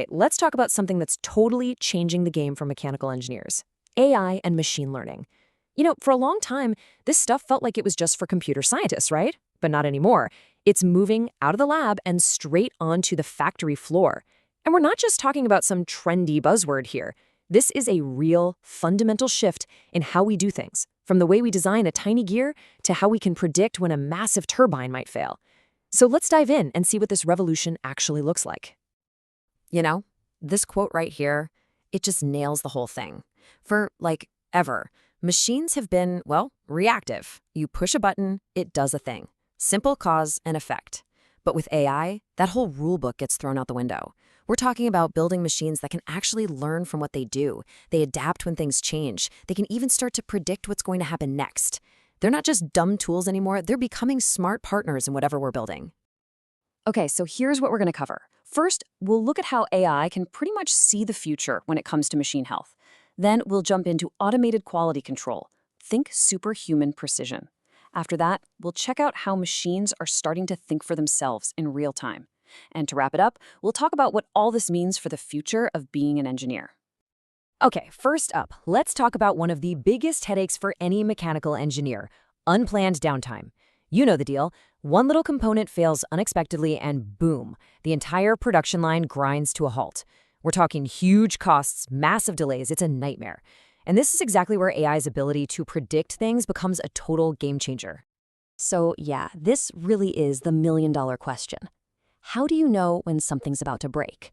right, let's talk about something that's totally changing the game for mechanical engineers: AI and machine learning. For a long time, this stuff felt like it was just for computer scientists, right? But not anymore. It's moving out of the lab and straight onto the factory floor. And we're not just talking about some trendy buzzword here. This is a real, fundamental shift in how we do things, from the way we design a tiny gear to how we can predict when a massive turbine might fail. So let's dive in and see what this revolution actually looks like. This quote right here, it just nails the whole thing. For, ever, machines have been, reactive. You push a button, it does a thing. Simple cause and effect. But with AI, that whole rule book gets thrown out the window. We're talking about building machines that can actually learn from what they do. They adapt when things change. They can even start to predict what's going to happen next. They're not just dumb tools anymore, they're becoming smart partners in whatever we're building. Okay, so here's what we're going to cover. First, we'll look at how AI can pretty much see the future when it comes to machine health. Then we'll jump into automated quality control. Think superhuman precision. After that, we'll check out how machines are starting to think for themselves in real time. And to wrap it up, we'll talk about what all this means for the future of being an engineer. Okay, first up, let's talk about one of the biggest headaches for any mechanical engineer: unplanned downtime. You know the deal. One little component fails unexpectedly and boom, the entire production line grinds to a halt. We're talking huge costs, massive delays. It's a nightmare. And this is exactly where AI's ability to predict things becomes a total game changer. So yeah, this really is the million-dollar question. How do you know when something's about to break?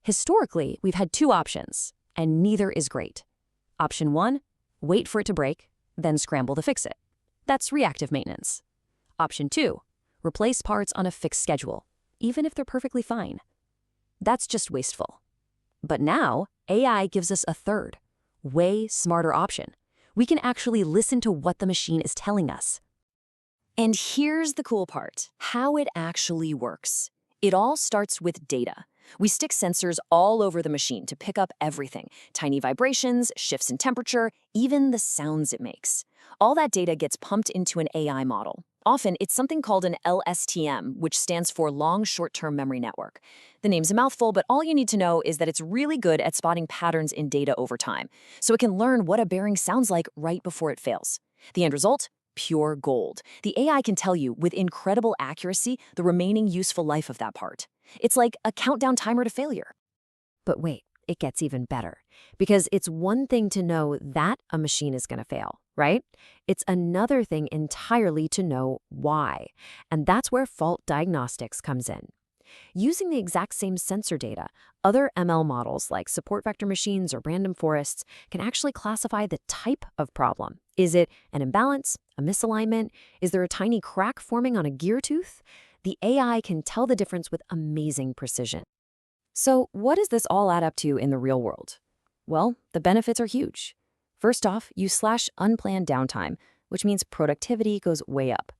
Historically, we've had two options, and neither is great. Option 1, wait for it to break, then scramble to fix it. That's reactive maintenance. Option 2, replace parts on a fixed schedule, even if they're perfectly fine. That's just wasteful. But now, AI gives us a third, way smarter option. We can actually listen to what the machine is telling us. And here's the cool part: how it actually works. It all starts with data. We stick sensors all over the machine to pick up everything: tiny vibrations, shifts in temperature, even the sounds it makes. All that data gets pumped into an AI model. Often, it's something called an LSTM, which stands for Long Short-Term Memory Network. The name's a mouthful, but all you need to know is that it's really good at spotting patterns in data over time, so it can learn what a bearing sounds like right before it fails. The end result? Pure gold. The AI can tell you, with incredible accuracy, the remaining useful life of that part. It's like a countdown timer to failure. But wait, it gets even better. Because it's one thing to know that a machine is going to fail, right? It's another thing entirely to know why. And that's where fault diagnostics comes in. Using the exact same sensor data, other ML models like support vector machines or random forests can actually classify the type of problem. Is it an imbalance, a misalignment? Is there a tiny crack forming on a gear tooth? The AI can tell the difference with amazing precision. So what does this all add up to in the real world? Well, the benefits are huge. First off, you slash unplanned downtime, which means productivity goes way up.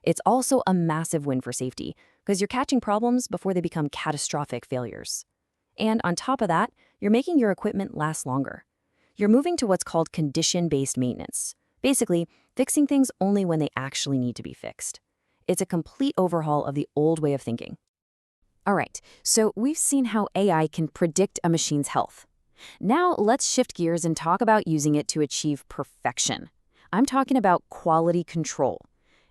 It's also a massive win for safety, because you're catching problems before they become catastrophic failures. And on top of that, you're making your equipment last longer. You're moving to what's called condition-based maintenance. Basically, fixing things only when they actually need to be fixed. It's a complete overhaul of the old way of thinking. All right, so we've seen how AI can predict a machine's health. Now let's shift gears and talk about using it to achieve perfection. I'm talking about quality control.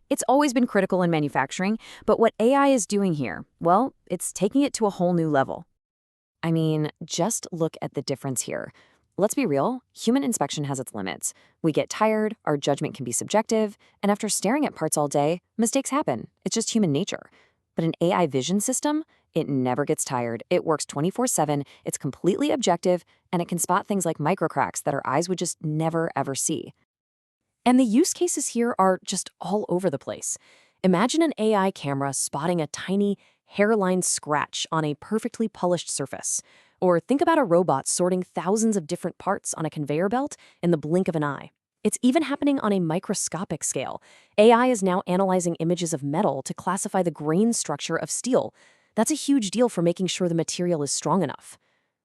It's always been critical in manufacturing, but what AI is doing here, well, it's taking it to a whole new level. I mean, just look at the difference here. Let's be real, human inspection has its limits. We get tired, our judgment can be subjective, and after staring at parts all day, mistakes happen. It's just human nature. But an AI vision system, it never gets tired. It works 24/7, it's completely objective, and it can spot things like microcracks that our eyes would just never ever see. And the use cases here are just all over the place. Imagine an AI camera spotting a tiny hairline scratch on a perfectly polished surface. Or think about a robot sorting thousands of different parts on a conveyor belt in the blink of an eye. It's even happening on a microscopic scale. AI is now analyzing images of metal to classify the grain structure of steel. That's a huge deal for making sure the material is strong enough.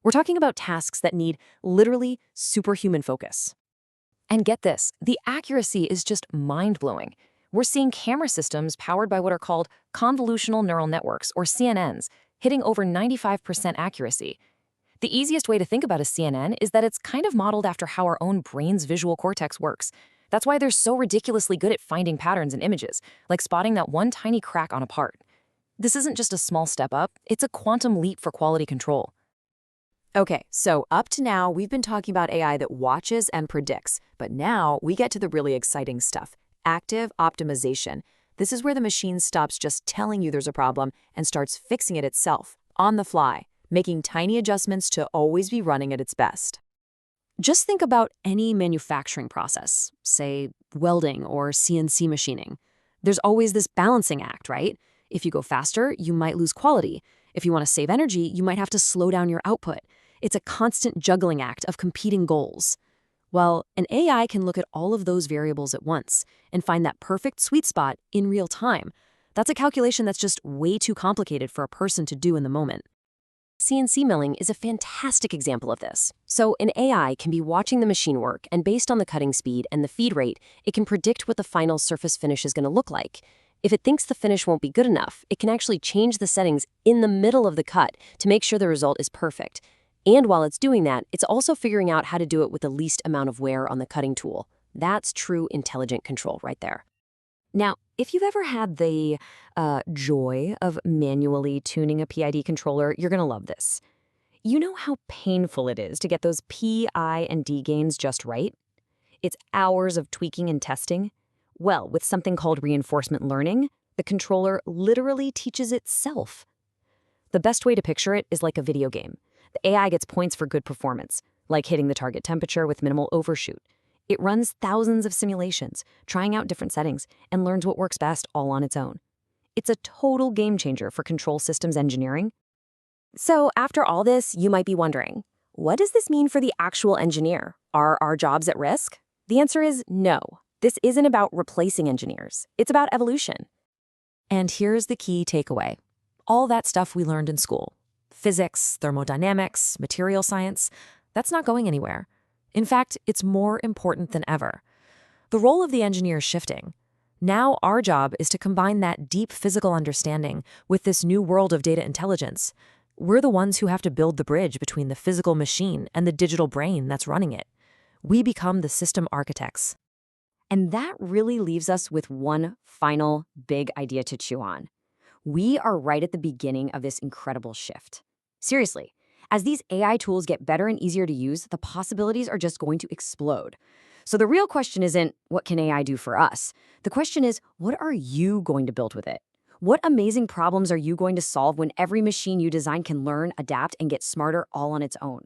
We're talking about tasks that need literally superhuman focus. And get this, the accuracy is just mind-blowing. We're seeing camera systems powered by what are called convolutional neural networks, or CNNs, hitting over 95% accuracy. The easiest way to think about a CNN is that it's kind of modeled after how our own brain's visual cortex works. That's why they're so ridiculously good at finding patterns in images, like spotting that one tiny crack on a part. This isn't just a small step up, it's a quantum leap for quality control. Okay, so up to now, we've been talking about AI that watches and predicts, but now we get to the really exciting stuff, active optimization. This is where the machine stops just telling you there's a problem and starts fixing it itself, on the fly, making tiny adjustments to always be running at its best. Just think about any manufacturing process, say welding or CNC machining. There's always this balancing act, right? If you go faster, you might lose quality. If you want to save energy, you might have to slow down your output. It's a constant juggling act of competing goals. Well, an AI can look at all of those variables at once and find that perfect sweet spot in real time. That's a calculation that's just way too complicated for a person to do in the moment. CNC milling is a fantastic example of this. So an AI can be watching the machine work, and based on the cutting speed and the feed rate, it can predict what the final surface finish is going to look like. If it thinks the finish won't be good enough, it can actually change the settings in the middle of the cut to make sure the result is perfect. And while it's doing that, it's also figuring out how to do it with the least amount of wear on the cutting tool. That's true intelligent control right there. Now, if you've ever had the joy of manually tuning a PID controller, you're going to love this. You know how painful it is to get those P, I, and D gains just right? It's hours of tweaking and testing. Well, with something called reinforcement learning, the controller literally teaches itself. The best way to picture it is like a video game. The AI gets points for good performance, like hitting the target temperature with minimal overshoot. It runs thousands of simulations, trying out different settings, and learns what works best all on its own. It's a total game changer for control systems engineering. So after all this, you might be wondering, what does this mean for the actual engineer? Are our jobs at risk? The answer is no. This isn't about replacing engineers. It's about evolution. And here's the key takeaway. All that stuff we learned in school, physics, thermodynamics, material science, that's not going anywhere. In fact, it's more important than ever. The role of the engineer is shifting. Now our job is to combine that deep physical understanding with this new world of data intelligence. We're the ones who have to build the bridge between the physical machine and the digital brain that's running it. We become the system architects. And that really leaves us with one final big idea to chew on. We are right at the beginning of this incredible shift. Seriously, as these AI tools get better and easier to use, the possibilities are just going to explode. So the real question isn't, what can AI do for us? The question is, what are you going to build with it? What amazing problems are you going to solve when every machine you design can learn, adapt, and get smarter all on its own?